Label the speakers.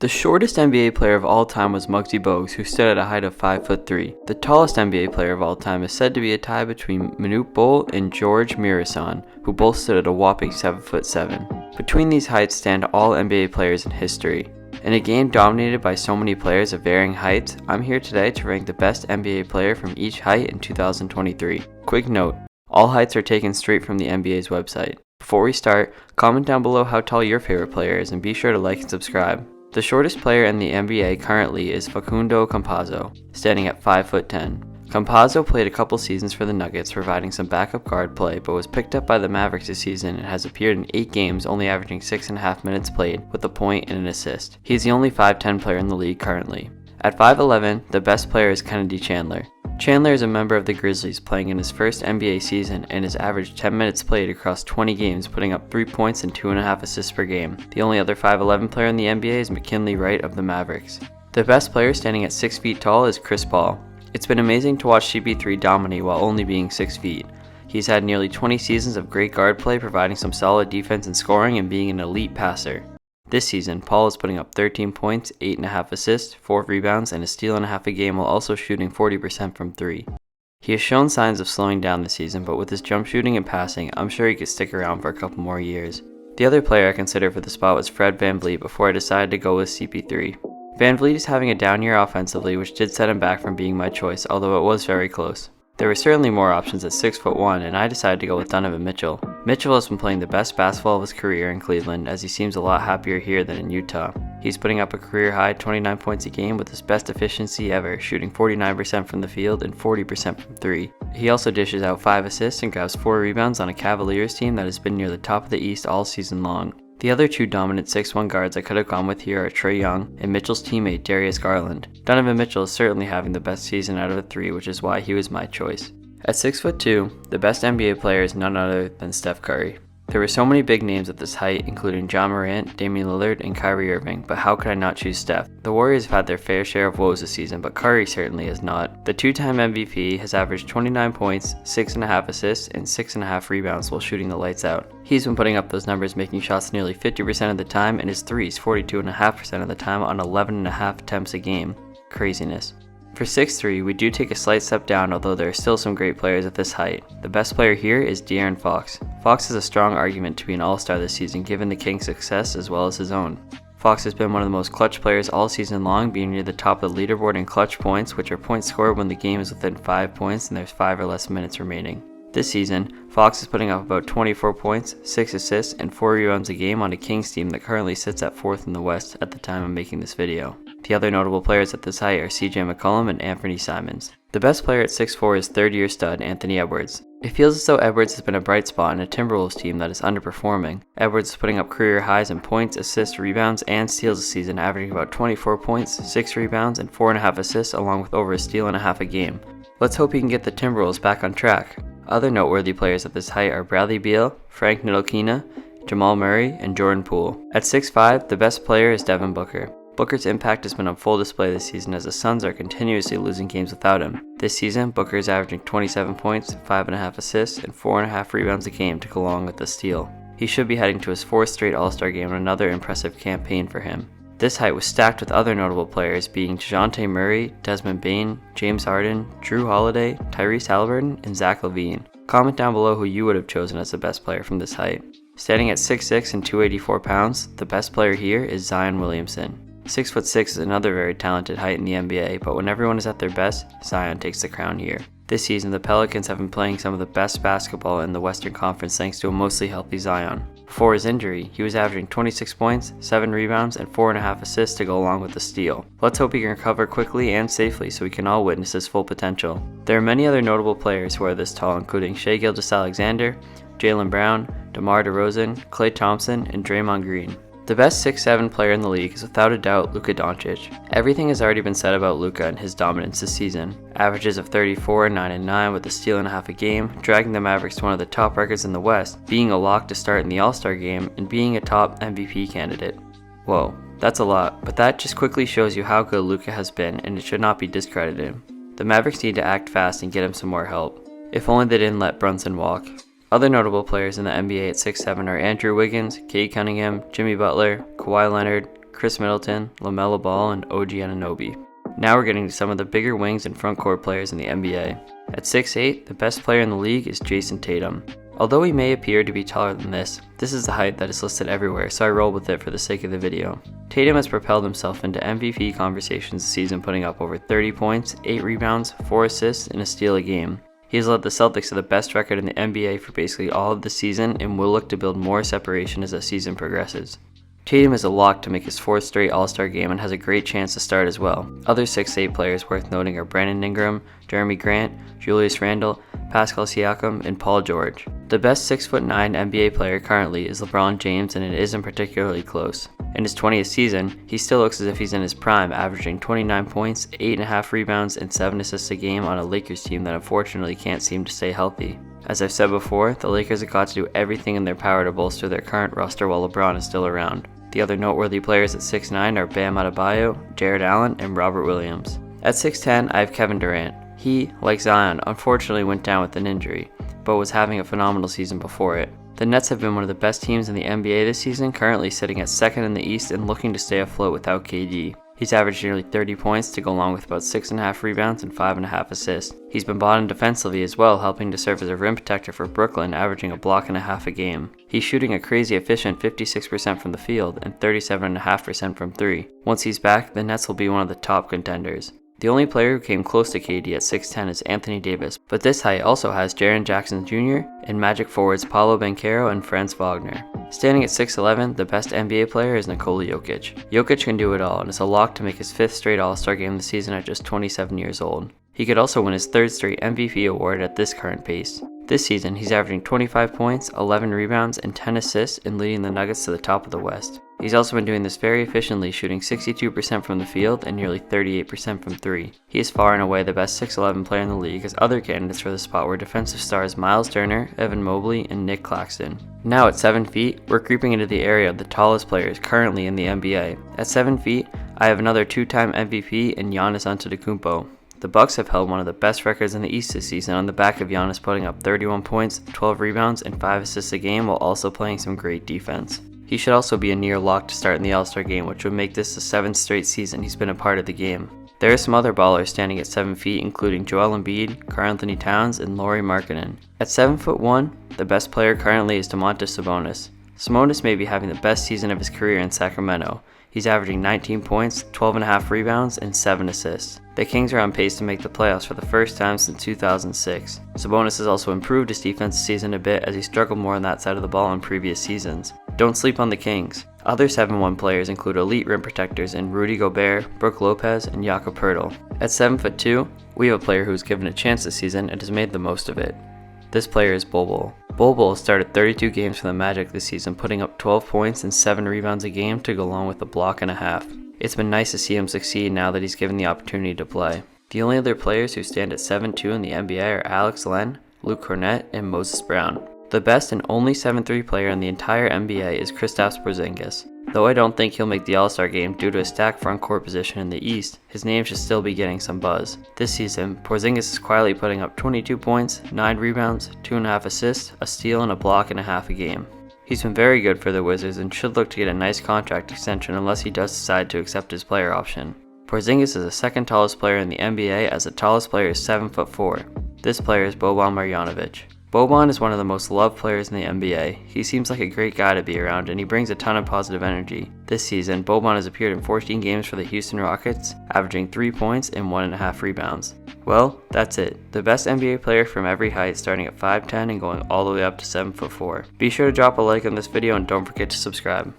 Speaker 1: The shortest NBA player of all time was Muggsy Bogues, who stood at a height of 5'3". The tallest NBA player of all time is said to be a tie between Manute Bol and George Mirasan, who both stood at a whopping 7'7". Between these heights stand all NBA players in history. In a game dominated by so many players of varying heights, I'm here today to rank the best NBA player from each height in 2023. Quick note, all heights are taken straight from the NBA's website. Before we start, comment down below how tall your favorite player is and be sure to like and subscribe. The shortest player in the NBA currently is Facundo Campazzo, standing at 5'10". Campazzo played a couple seasons for the Nuggets, providing some backup guard play, but was picked up by the Mavericks this season and has appeared in 8 games, only averaging 6.5 minutes played, with a point and an assist. He is the only 5'10" player in the league currently. At 5'11", the best player is Kennedy Chandler. Chandler is a member of the Grizzlies, playing in his first NBA season and has averaged 10 minutes played across 20 games, putting up 3 points and 2.5 assists per game. The only other 5'11" player in the NBA is McKinley Wright of the Mavericks. The best player standing at 6 feet tall is Chris Paul. It's been amazing to watch CP3 dominate while only being 6 feet. He's had nearly 20 seasons of great guard play, providing some solid defense and scoring and being an elite passer. This season, Paul is putting up 13 points, 8.5 assists, 4 rebounds, and a steal and a half a game while also shooting 40% from 3. He has shown signs of slowing down this season, but with his jump shooting and passing, I'm sure he could stick around for a couple more years. The other player I considered for the spot was Fred VanVleet before I decided to go with CP3. VanVleet is having a down year offensively, which did set him back from being my choice, although it was very close. There were certainly more options at 6'1", and I decided to go with Donovan Mitchell. Mitchell has been playing the best basketball of his career in Cleveland, as he seems a lot happier here than in Utah. He's putting up a career high 29 points a game with his best efficiency ever, shooting 49% from the field and 40% from 3. He also dishes out 5 assists and grabs 4 rebounds on a Cavaliers team that has been near the top of the East all season long. The other 2 dominant 6'1" guards I could have gone with here are Trae Young and Mitchell's teammate Darius Garland. Donovan Mitchell is certainly having the best season out of the 3, which is why he was my choice. At 6'2", the best NBA player is none other than Steph Curry. There were so many big names at this height, including Ja Morant, Damian Lillard, and Kyrie Irving, but how could I not choose Steph? The Warriors have had their fair share of woes this season, but Curry certainly has not. The 2-time MVP has averaged 29 points, 6.5 assists, and 6.5 rebounds while shooting the lights out. He's been putting up those numbers, making shots nearly 50% of the time, and his threes 42.5% of the time on 11.5 attempts a game. Craziness. For 6'3", we do take a slight step down, although there are still some great players at this height. The best player here is De'Aaron Fox. Fox has a strong argument to be an all-star this season given the Kings' success as well as his own. Fox has been one of the most clutch players all season long, being near the top of the leaderboard in clutch points, which are points scored when the game is within 5 points and there's 5 or less minutes remaining. This season, Fox is putting up about 24 points, 6 assists, and 4 rebounds a game on a Kings team that currently sits at 4th in the West at the time of making this video. The other notable players at this height are CJ McCollum and Anthony Simons. The best player at 6'4" is third-year stud Anthony Edwards. It feels as though Edwards has been a bright spot in a Timberwolves team that is underperforming. Edwards is putting up career highs in points, assists, rebounds, and steals this season, averaging about 24 points, 6 rebounds, and 4.5 assists, along with over a steal and a half a game. Let's hope he can get the Timberwolves back on track. Other noteworthy players at this height are Bradley Beal, Frank Ntilikina, Jamal Murray, and Jordan Poole. At 6'5", the best player is Devin Booker. Booker's impact has been on full display this season as the Suns are continuously losing games without him. This season, Booker is averaging 27 points, 5.5 assists, and 4.5 rebounds a game to go along with the steal. He should be heading to his 4th straight All-Star game and another impressive campaign for him. This height was stacked with other notable players being DeJounte Murray, Desmond Bane, James Harden, Drew Holiday, Tyrese Haliburton, and Zach LaVine. Comment down below who you would have chosen as the best player from this height. Standing at 6'6" and 284 pounds, the best player here is Zion Williamson. 6'6" is another very talented height in the NBA, but when everyone is at their best, Zion takes the crown here. This season, the Pelicans have been playing some of the best basketball in the Western Conference thanks to a mostly healthy Zion. Before his injury, he was averaging 26 points, 7 rebounds, and 4.5 assists to go along with the steal. Let's hope he can recover quickly and safely so we can all witness his full potential. There are many other notable players who are this tall, including Shai Gilgeous-Alexander, Jaylen Brown, DeMar DeRozan, Klay Thompson, and Draymond Green. The best 6'7" player in the league is without a doubt Luka Doncic. Everything has already been said about Luka and his dominance this season. Averages of 34, 9 and 9 with a steal and a half a game, dragging the Mavericks to one of the top records in the West, being a lock to start in the All-Star game, and being a top MVP candidate. Whoa, that's a lot, but that just quickly shows you how good Luka has been and it should not be discredited. The Mavericks need to act fast and get him some more help. If only they didn't let Brunson walk. Other notable players in the NBA at 6'7" are Andrew Wiggins, Cade Cunningham, Jimmy Butler, Kawhi Leonard, Chris Middleton, LaMelo Ball, and OG Anunoby. Now we're getting to some of the bigger wings and front court players in the NBA. At 6'8", the best player in the league is Jayson Tatum. Although he may appear to be taller than this is the height that is listed everywhere, so I rolled with it for the sake of the video. Tatum has propelled himself into MVP conversations this season, putting up over 30 points, 8 rebounds, 4 assists, and a steal a game. He has led the Celtics to the best record in the NBA for basically all of the season and will look to build more separation as the season progresses. Tatum is a lock to make his 4th straight All-Star game and has a great chance to start as well. Other 6'8" players worth noting are Brandon Ingram, Jeremy Grant, Julius Randle, Pascal Siakam, and Paul George. The best 6'9" NBA player currently is LeBron James, and it isn't particularly close. In his 20th season, he still looks as if he's in his prime, averaging 29 points, 8.5 rebounds, and 7 assists a game on a Lakers team that unfortunately can't seem to stay healthy. As I've said before, the Lakers have got to do everything in their power to bolster their current roster while LeBron is still around. The other noteworthy players at 6'9" are Bam Adebayo, Jared Allen, and Robert Williams. At 6'10", I have Kevin Durant. He, like Zion, unfortunately went down with an injury, but was having a phenomenal season before it. The Nets have been one of the best teams in the NBA this season, currently sitting at 2nd in the East and looking to stay afloat without KD. He's averaged nearly 30 points to go along with about 6.5 rebounds and 5.5 assists. He's been bought in defensively as well, helping to serve as a rim protector for Brooklyn, averaging a block and a half a game. He's shooting a crazy efficient 56% from the field and 37.5% from 3. Once he's back, the Nets will be one of the top contenders. The only player who came close to KD at 6'10" is Anthony Davis, but this height also has Jaren Jackson Jr. and Magic forwards Paolo Banchero and Franz Wagner. Standing at 6'11", the best NBA player is Nikola Jokic. Jokic can do it all and is a lock to make his 5th straight All-Star game this season at just 27 years old. He could also win his 3rd straight MVP award at this current pace. This season, he's averaging 25 points, 11 rebounds, and 10 assists and leading the Nuggets to the top of the West. He's also been doing this very efficiently, shooting 62% from the field and nearly 38% from 3. He is far and away the best 6'11" player in the league, as other candidates for the spot were defensive stars Miles Turner, Evan Mobley, and Nick Claxton. Now at 7 feet, we're creeping into the area of the tallest players currently in the NBA. At 7 feet, I have another 2-time MVP in Giannis Antetokounmpo. The Bucks have held one of the best records in the East this season on the back of Giannis putting up 31 points, 12 rebounds, and 5 assists a game while also playing some great defense. He should also be a near lock to start in the All-Star game, which would make this the 7th straight season he's been a part of the game. There are some other ballers standing at 7 feet, including Joel Embiid, Karl-Anthony Towns, and Lauri Markkanen. At 7'1", the best player currently is Domantas Sabonis. Sabonis may be having the best season of his career in Sacramento. He's averaging 19 points, 12.5 rebounds, and 7 assists. The Kings are on pace to make the playoffs for the first time since 2006. Sabonis has also improved his defense this season a bit as he struggled more on that side of the ball in previous seasons. Don't sleep on the Kings. Other 7'1" players include elite rim protectors in Rudy Gobert, Brook Lopez, and Jakob Poeltl. At 7'2", we have a player who was given a chance this season and has made the most of it. This player is Bol Bol. Bol Bol started 32 games for the Magic this season, putting up 12 points and 7 rebounds a game to go along with a block and a half. It's been nice to see him succeed now that he's given the opportunity to play. The only other players who stand at 7'2" in the NBA are Alex Len, Luke Cornett, and Moses Brown. The best and only 7'3" player in the entire NBA is Kristaps Porzingis. Though I don't think he'll make the All-Star game due to a stacked front court position in the East, his name should still be getting some buzz. This season, Porzingis is quietly putting up 22 points, 9 rebounds, 2.5 assists, a steal, and a block and a half a game. He's been very good for the Wizards and should look to get a nice contract extension unless he does decide to accept his player option. Porzingis is the 2nd tallest player in the NBA, as the tallest player is 7'4". This player is Boban Marjanovic. Boban is one of the most loved players in the NBA. He seems like a great guy to be around and he brings a ton of positive energy. This season, Boban has appeared in 14 games for the Houston Rockets, averaging 3 points and 1.5 rebounds. Well, that's it. The best NBA player from every height, starting at 5'10" and going all the way up to 7'4". Be sure to drop a like on this video and don't forget to subscribe.